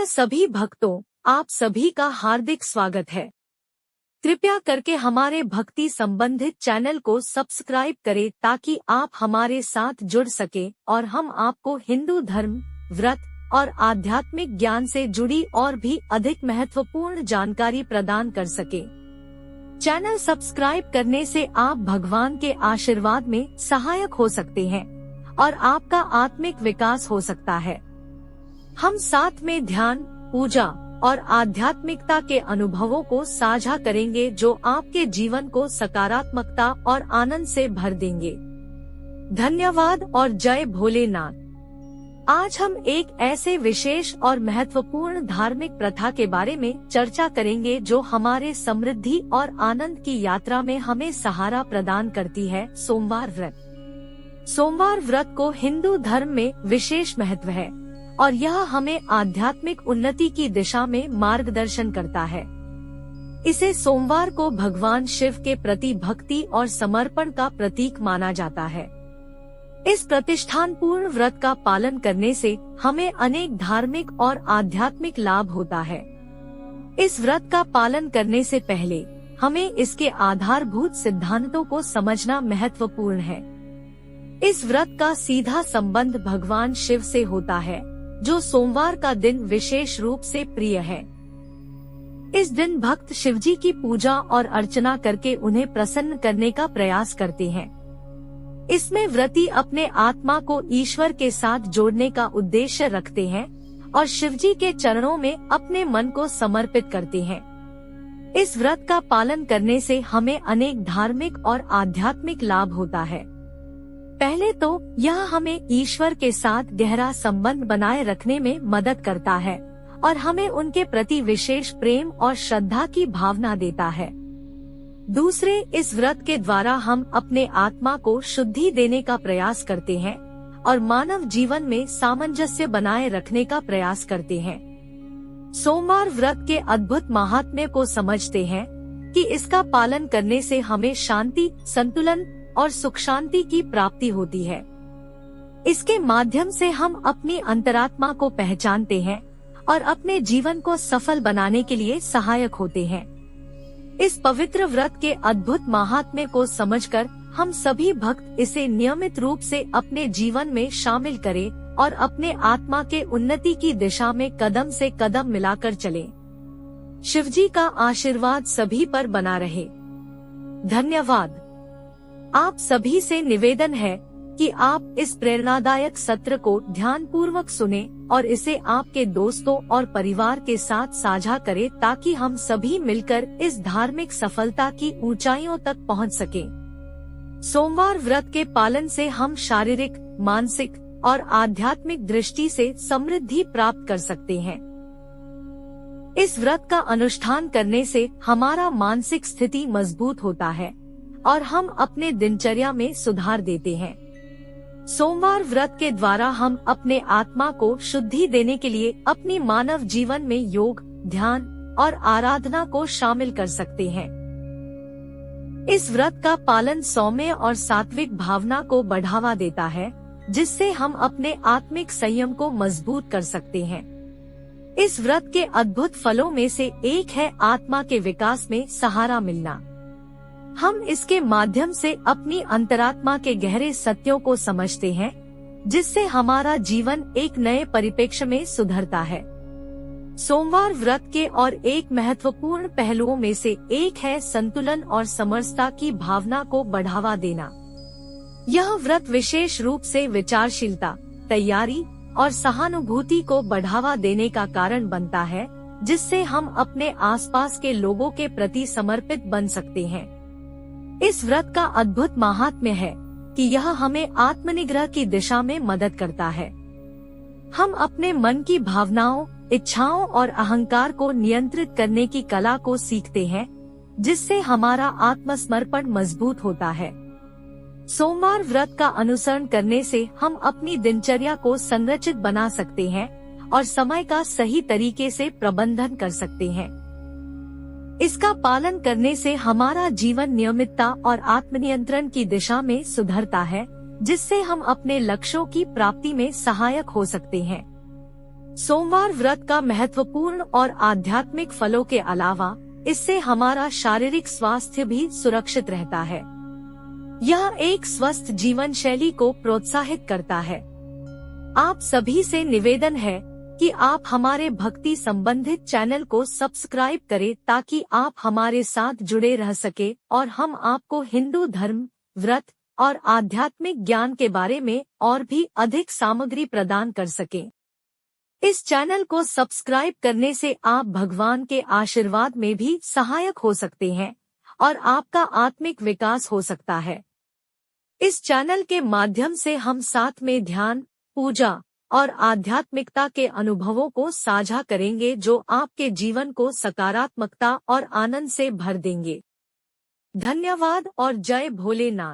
सभी भक्तों, आप सभी का हार्दिक स्वागत है। कृपया करके हमारे भक्ति संबंधित चैनल को सब्सक्राइब करें ताकि आप हमारे साथ जुड़ सके और हम आपको हिंदू धर्म, व्रत और आध्यात्मिक ज्ञान से जुड़ी और भी अधिक महत्वपूर्ण जानकारी प्रदान कर सके। चैनल सब्सक्राइब करने से आप भगवान के आशीर्वाद में सहायक हो सकते हैं और आपका आत्मिक विकास हो सकता है। हम साथ में ध्यान, पूजा और आध्यात्मिकता के अनुभवों को साझा करेंगे जो आपके जीवन को सकारात्मकता और आनंद से भर देंगे। धन्यवाद और जय भोलेनाथ। आज हम एक ऐसे विशेष और महत्वपूर्ण धार्मिक प्रथा के बारे में चर्चा करेंगे जो हमारे समृद्धि और आनंद की यात्रा में हमें सहारा प्रदान करती है। सोमवार व्रत। सोमवार व्रत को हिंदू धर्म में विशेष महत्व है और यह हमें आध्यात्मिक उन्नति की दिशा में मार्गदर्शन करता है। इसे सोमवार को भगवान शिव के प्रति भक्ति और समर्पण का प्रतीक माना जाता है। इस प्रतिष्ठानपूर्ण व्रत का पालन करने से हमें अनेक धार्मिक और आध्यात्मिक लाभ होता है। इस व्रत का पालन करने से पहले हमें इसके आधारभूत सिद्धांतों को समझना महत्वपूर्ण है। इस व्रत का सीधा संबंध भगवान शिव से होता है, जो सोमवार का दिन विशेष रूप से प्रिय है। इस दिन भक्त शिवजी की पूजा और अर्चना करके उन्हें प्रसन्न करने का प्रयास करते हैं। इसमें व्रती अपने आत्मा को ईश्वर के साथ जोड़ने का उद्देश्य रखते हैं और शिवजी के चरणों में अपने मन को समर्पित करते हैं। इस व्रत का पालन करने से हमें अनेक धार्मिक और आध्यात्मिक लाभ होता है। पहले तो यह हमें ईश्वर के साथ गहरा संबंध बनाए रखने में मदद करता है और हमें उनके प्रति विशेष प्रेम और श्रद्धा की भावना देता है। दूसरे, इस व्रत के द्वारा हम अपने आत्मा को शुद्धि देने का प्रयास करते हैं और मानव जीवन में सामंजस्य बनाए रखने का प्रयास करते हैं। सोमवार व्रत के अद्भुत महात्म्य को समझते हैं कि इसका पालन करने से हमें शांति, संतुलन और सुख शांति की प्राप्ति होती है। इसके माध्यम से हम अपनी अंतरात्मा को पहचानते हैं और अपने जीवन को सफल बनाने के लिए सहायक होते हैं। इस पवित्र व्रत के अद्भुत महात्म्य को समझकर हम सभी भक्त इसे नियमित रूप से अपने जीवन में शामिल करें और अपने आत्मा के उन्नति की दिशा में कदम से कदम मिलाकर चलें। शिवजी का आशीर्वाद सभी पर बना रहे। धन्यवाद। आप सभी से निवेदन है कि आप इस प्रेरणादायक सत्र को ध्यान पूर्वक सुने और इसे आपके दोस्तों और परिवार के साथ साझा करें ताकि हम सभी मिलकर इस धार्मिक सफलता की ऊंचाइयों तक पहुंच सकें। सोमवार व्रत के पालन से हम शारीरिक, मानसिक और आध्यात्मिक दृष्टि से समृद्धि प्राप्त कर सकते हैं। इस व्रत का अनुष्ठान करने से हमारा मानसिक स्थिति मजबूत होता है और हम अपने दिनचर्या में सुधार देते हैं। सोमवार व्रत के द्वारा हम अपने आत्मा को शुद्धि देने के लिए अपनी मानव जीवन में योग, ध्यान और आराधना को शामिल कर सकते हैं। इस व्रत का पालन सौम्य और सात्विक भावना को बढ़ावा देता है, जिससे हम अपने आत्मिक संयम को मजबूत कर सकते हैं। इस व्रत के अद्भुत फलों में से एक है आत्मा के विकास में सहारा मिलना। हम इसके माध्यम से अपनी अंतरात्मा के गहरे सत्यों को समझते हैं, जिससे हमारा जीवन एक नए परिप्रेक्ष्य में सुधरता है। सोमवार व्रत के और एक महत्वपूर्ण पहलुओं में से एक है संतुलन और समरसता की भावना को बढ़ावा देना। यह व्रत विशेष रूप से विचारशीलता, तैयारी और सहानुभूति को बढ़ावा देने का कारण बनता है, जिससे हम अपने आसपास के लोगों के प्रति समर्पित बन सकते हैं। इस व्रत का अद्भुत महात्म्य है कि यह हमें आत्मनिग्रह की दिशा में मदद करता है। हम अपने मन की भावनाओं, इच्छाओं और अहंकार को नियंत्रित करने की कला को सीखते हैं, जिससे हमारा आत्मसमर्पण मजबूत होता है। सोमवार व्रत का अनुसरण करने से हम अपनी दिनचर्या को संरचित बना सकते हैं और समय का सही तरीके से प्रबंधन कर सकते हैं। इसका पालन करने से हमारा जीवन नियमितता और आत्मनियंत्रण की दिशा में सुधरता है, जिससे हम अपने लक्ष्यों की प्राप्ति में सहायक हो सकते हैं। सोमवार व्रत का महत्वपूर्ण और आध्यात्मिक फलों के अलावा इससे हमारा शारीरिक स्वास्थ्य भी सुरक्षित रहता है। यह एक स्वस्थ जीवन शैली को प्रोत्साहित करता है। आप सभी से निवेदन है कि आप हमारे भक्ति संबंधित चैनल को सब्सक्राइब करें ताकि आप हमारे साथ जुड़े रह सके और हम आपको हिंदू धर्म, व्रत और आध्यात्मिक ज्ञान के बारे में और भी अधिक सामग्री प्रदान कर सकें। इस चैनल को सब्सक्राइब करने से आप भगवान के आशीर्वाद में भी सहायक हो सकते हैं और आपका आत्मिक विकास हो सकता है। इस चैनल के माध्यम से हम साथ में ध्यान, पूजा और आध्यात्मिकता के अनुभवों को साझा करेंगे जो आपके जीवन को सकारात्मकता और आनंद से भर देंगे। धन्यवाद और जय भोलेनाथ।